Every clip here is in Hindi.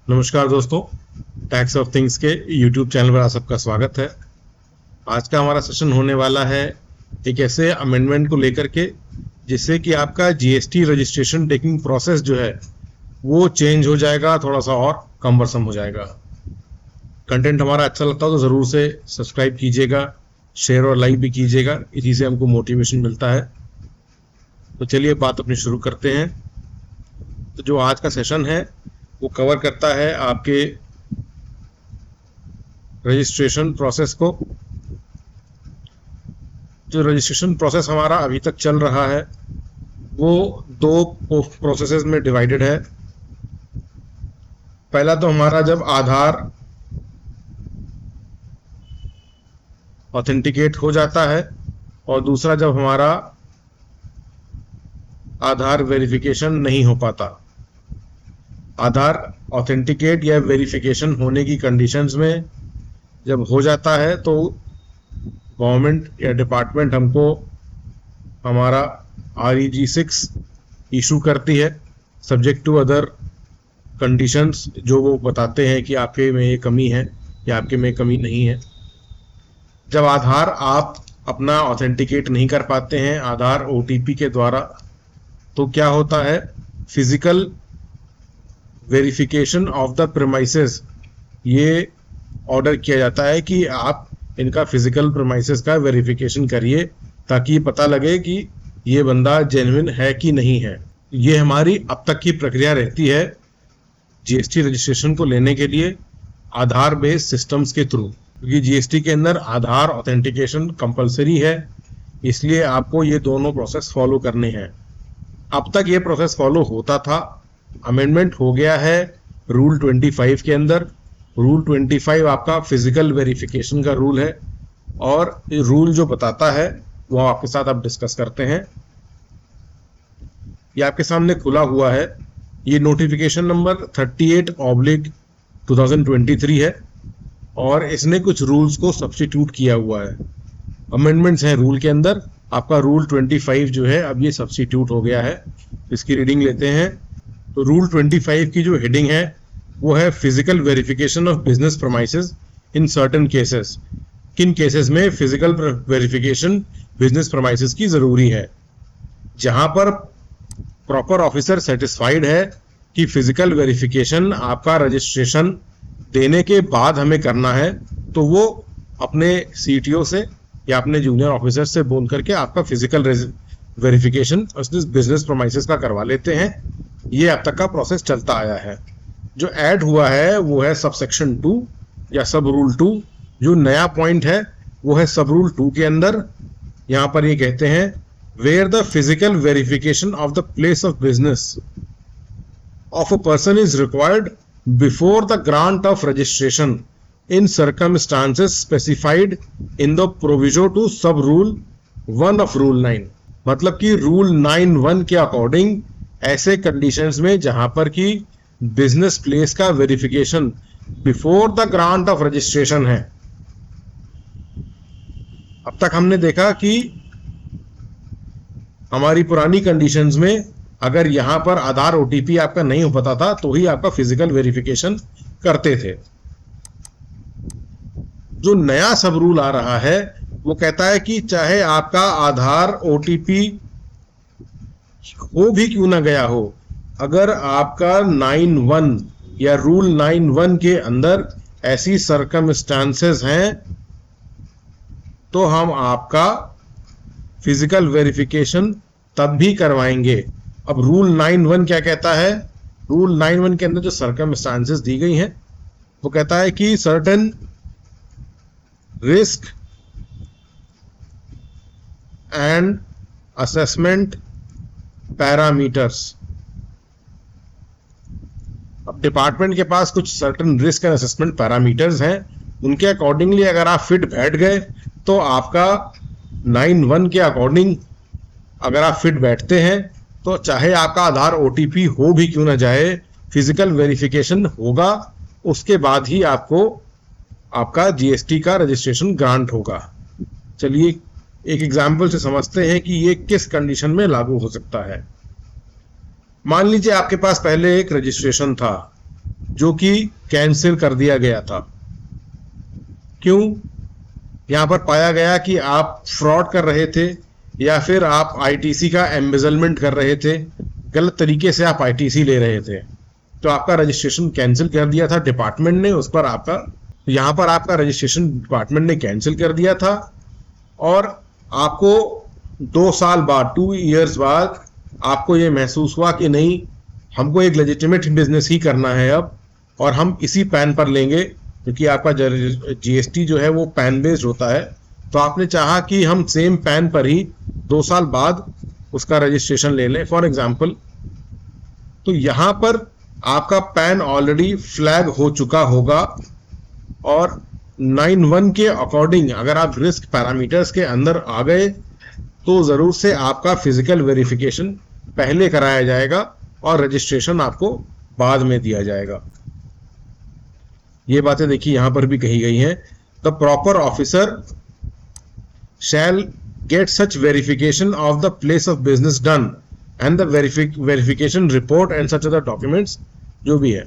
नमस्कार दोस्तों, टैक्स ऑफ थिंग्स के यूट्यूब चैनल पर आप सबका स्वागत है। आज का हमारा सेशन होने वाला है एक ऐसे अमेंडमेंट को लेकर के जिससे कि आपका जीएसटी रजिस्ट्रेशन टेकिंग प्रोसेस जो है वो चेंज हो जाएगा, थोड़ा सा और कम्बरसम हो जाएगा। कंटेंट हमारा अच्छा लगता हो तो ज़रूर से सब्सक्राइब कीजिएगा, शेयर और लाइक भी कीजिएगा, इसी से हमको मोटिवेशन मिलता है। तो चलिए बात अपनी शुरू करते हैं। तो जो आज का सेशन है वो कवर करता है आपके रजिस्ट्रेशन प्रोसेस को। जो रजिस्ट्रेशन प्रोसेस हमारा अभी तक चल रहा है वो दो प्रोसेसेस में डिवाइडेड है। पहला तो हमारा जब आधार ऑथेंटिकेट हो जाता है और दूसरा जब हमारा आधार वेरिफिकेशन नहीं हो पाता। आधार ऑथेंटिकेट या वेरिफिकेशन होने की कंडीशंस में जब हो जाता है तो गवर्नमेंट या डिपार्टमेंट हमको हमारा REG6 इशू करती है, सब्जेक्ट टू अदर कंडीशंस जो वो बताते हैं कि आपके में ये कमी है या आपके में कमी नहीं है। जब आधार आप अपना ऑथेंटिकेट नहीं कर पाते हैं आधार OTP के द्वारा, तो क्या होता है, physical verification of the premises ये ऑर्डर किया जाता है कि आप इनका फिजिकल प्रीमाइसेस का वेरिफिकेशन करिए ताकि पता लगे कि ये बंदा जेन्युइन है कि नहीं है। ये हमारी अब तक की प्रक्रिया रहती है जीएसटी रजिस्ट्रेशन को लेने के लिए आधार बेस्ड सिस्टम्स के थ्रू, क्योंकि जीएसटी के अंदर आधार ऑथेंटिकेशन कंपलसरी है, इसलिए आपको ये दोनों प्रोसेस फॉलो करने हैं। अब तक ये प्रोसेस फॉलो होता था, अमेंडमेंट हो गया है रूल 25 के अंदर। रूल 25 आपका फिजिकल वेरिफिकेशन का रूल है और रूल जो बताता है वो आपके साथ अब डिस्कस करते हैं। ये आपके सामने खुला हुआ है, ये नोटिफिकेशन नंबर 38/2023 है और इसने कुछ रूल्स को सब्स्टिट्यूट किया हुआ है। अमेंडमेंट्स हैं रूल के अंदर, आपका रूल 25 जो है अब ये सब्स्टिट्यूट हो गया है। इसकी रीडिंग लेते हैं। तो रूल 25 की जो हेडिंग है वो है physical verification of business premises in certain cases. किन केसेस में फिजिकल वेरिफिकेशन बिजनेस प्रीमाइसेस की जरूरी है? जहां पर प्रॉपर ऑफिसर सेटिस्फाइड है कि फिजिकल वेरिफिकेशन आपका रजिस्ट्रेशन देने के बाद हमें करना है, तो वो अपने CTO से या अपने जूनियर ऑफिसर से बोल करके आपका फिजिकल वेरिफिकेशन बिजनेस प्रीमाइसेस का करवा लेते हैं। ये अब तक का प्रोसेस चलता आया है। जो ऐड हुआ है वो है सबसेक्शन 2 या सब रूल 2। जो नया पॉइंट है वो है सब रूल 2 के अंदर। यहाँ पर ये कहते हैं where the physical verification of the place of business of a person is required before the grant of registration in circumstances specified in the proviso to sub rule 1 of rule 9। मतलब कि रूल 9(1) के अकॉर्डिंग ऐसे कंडीशंस में जहां पर कि बिजनेस प्लेस का verification before the grant of registration है। अब तक हमने देखा कि हमारी पुरानी कंडीशंस में अगर यहां पर आधार OTP आपका नहीं हो पाता था तो ही आपका फिजिकल वेरिफिकेशन करते थे। जो नया सब रूल आ रहा है वो कहता है कि चाहे आपका आधार OTP हो भी क्यों ना गया हो, अगर आपका 9(1) या रूल 9(1) के अंदर ऐसी सर्कमस्टांसेस हैं तो हम आपका फिजिकल वेरिफिकेशन तब भी करवाएंगे। अब रूल 9(1) क्या कहता है? रूल 9(1) के अंदर जो सर्कमस्टांसेस दी गई हैं वो कहता है कि certain risk and assessment parameters. अब डिपार्टमेंट के पास कुछ certain risk and assessment parameters हैं, उनके अकॉर्डिंगली अगर आप फिट बैठ गए तो आपका 9(1) के अकॉर्डिंग अगर आप फिट बैठते हैं तो चाहे आपका आधार OTP हो भी क्यों ना जाए, फिजिकल वेरिफिकेशन होगा, उसके बाद ही आपको आपका GST का रजिस्ट्रेशन ग्रांट होगा। चलिए एक एग्जाम्पल से समझते हैं कि ये किस कंडीशन में लागू हो सकता है। मान लीजिए आपके पास पहले एक रजिस्ट्रेशन था जो कि कैंसिल कर दिया गया था। क्यों? यहां पर पाया गया कि आप फ्रॉड कर रहे थे या फिर आप आईटीसी का एम्बेजलमेंट कर रहे थे, गलत तरीके से आप आईटीसी ले रहे थे, तो आपका रजिस्ट्रेशन कैंसिल कर दिया था डिपार्टमेंट ने। उस पर आपका यहाँ पर आपका रजिस्ट्रेशन डिपार्टमेंट ने कैंसिल कर दिया था और आपको 2 साल बाद, 2 इयर्स बाद आपको ये महसूस हुआ कि नहीं, हमको एक लेजिटिमेट बिजनेस ही करना है अब, और हम इसी पैन पर लेंगे, क्योंकि आपका जीएसटी जो है वो पैन बेस्ड होता है। तो आपने चाहा कि हम सेम पैन पर ही 2 साल बाद उसका रजिस्ट्रेशन ले लें फॉर एग्जाम्पल। तो यहां पर आपका पैन ऑलरेडी फ्लैग हो चुका होगा और 9(1) के अकॉर्डिंग अगर आप रिस्क पैरामीटर्स के अंदर आ गए तो जरूर से आपका फिजिकल वेरिफिकेशन पहले कराया जाएगा और रजिस्ट्रेशन आपको बाद में दिया जाएगा। ये बातें देखिए यहां पर भी कही गई हैं। The proper officer shall get such verification of the place of business done and the verification report and such other documents, जो भी है।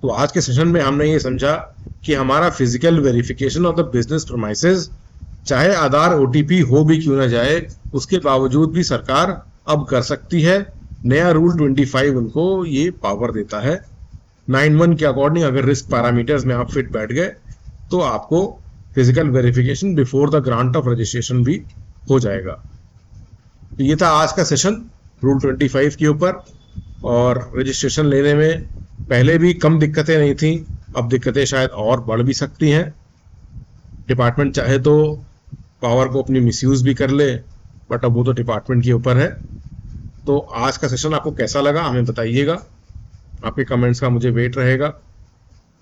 तो आज के सेशन में हमने ये समझा कि हमारा physical verification of the business premises, चाहे आधार ओटीपी हो भी क्यों ना जाए, उसके बावजूद भी सरकार अब कर सकती है। नया रूल 25 उनको ये पावर देता है। 9(1) के अकॉर्डिंग अगर रिस्क पैरामीटर्स में आप फिट बैठ गए तो आपको physical verification before the grant of registration भी हो जाएगा। तो ये था आज का सेशन रूल 25 के ऊपर। और रजिस्ट्रेशन लेने में पहले भी कम दिक्कतें नहीं थी, अब दिक्कतें शायद और बढ़ भी सकती हैं। डिपार्टमेंट चाहे तो पावर को अपनी मिसयूज भी कर ले, बट अब वो तो डिपार्टमेंट के ऊपर है। तो आज का सेशन आपको कैसा लगा हमें बताइएगा, आपके कमेंट्स का मुझे वेट रहेगा।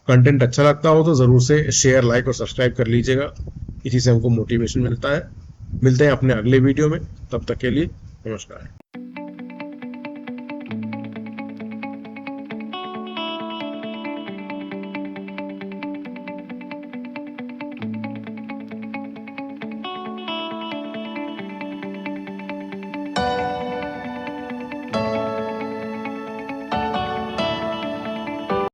कंटेंट अच्छा लगता हो तो ज़रूर से शेयर, लाइक और सब्सक्राइब कर लीजिएगा, इसी से हमको मोटिवेशन मिलता है। मिलते हैं अपने अगले वीडियो में, तब तक के लिए नमस्कार।